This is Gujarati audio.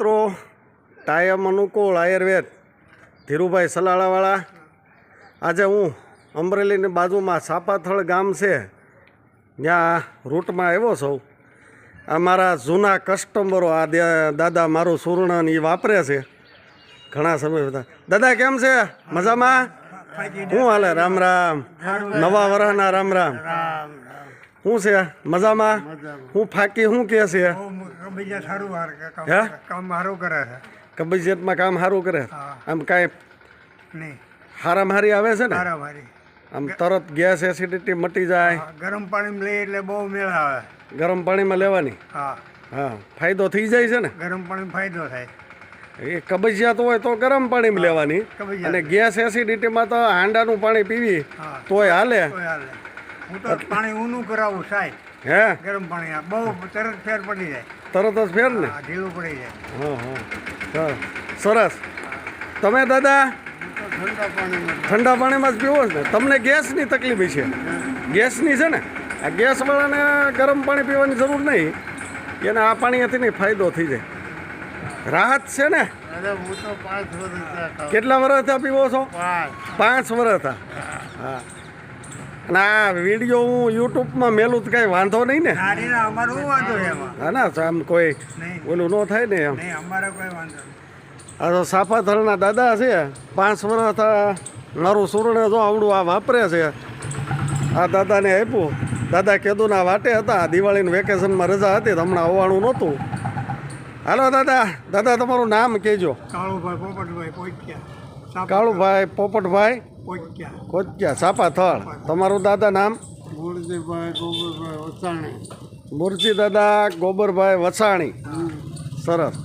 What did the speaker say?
મિત્રો, ટાયમ અનુકૂળ આયુર્વેદ ધીરુભાઈ સલાળાવાળા. આજે હું અમરેલીની બાજુમાં સાપાથળ ગામ છે ત્યાં રૂટમાં આવ્યો છું. આ મારા જૂના કસ્ટમરો, આ દાદા મારું સુવર્ણ એ વાપરે છે ઘણા સમય બધા. દાદા કેમ છે? મજામાં? શું હાલે? રામ રામ. નવા વરહના રામ રામ. શું છે? મજામાં? હું ફાકી શું કે છે? કબજિયાતમાં કામ સારું કરે. આમ કાંઈ હારામ હારી આવે છે ને? આમ તરત ગેસ એસિડિટી મટી જાય. ગરમ પાણીમાં લઈએ એટલે બહુ મેળ આવે. ગરમ પાણીમાં લેવાની. હા, ફાયદો થઈ જાય છે ને? ગરમ પાણીમાં ફાયદો થાય. એ કબજિયાત હોય તો ગરમ પાણીમાં લેવાની, અને ગેસ એસિડિટીમાં તો હાંડાનું પાણી પીવી તોય હાલે. હું તો પાણી ઊનું કરાવું સાહેબ. હે? ગરમ પાણી બહુ તરત ફેર પડી જાય. તરત જ ફેર ને? ઢીલું પડી જાય. હા, સરસ. તમે દાદા ઠંડા પાણીમાં જ પીવો છો ને? તમને ગેસની તકલીફ છે? ગેસની છે ને? આ ગેસવાળાને ગરમ પાણી પીવાની જરૂર નહીં, એને આ પાણીથી નહીં ફાયદો થઈ જાય. રાહત છે ને? કેટલા વર્ષથી પીવો છો? 5 વર્ષ. હા. અને આ વિડીયો હું યુટ્યુબમાં મેલું તો કાંઈ વાંધો નહીં ને? હા ના, આમ કોઈ ઓલું ન થાય ને એમ. આ તો સાપાથળના દાદા છે, 5 વર્ષ મારું સુરણે જો આવડું આ વાપરે છે. આ દાદાને આપ્યું. દાદા કેદુના વાટે હતા, દિવાળીનું વેકેશનમાં રજા હતી તો હમણાં આવવાનું નહોતું. હાલો દાદા. દાદા તમારું નામ કહેજો. કાળુભાઈ પોપટભાઈ કોચિયા, સાપાથળ. તમારું દાદા નામ? મુરજી દાદા ગોબરભાઈ વસાણી. સરસ.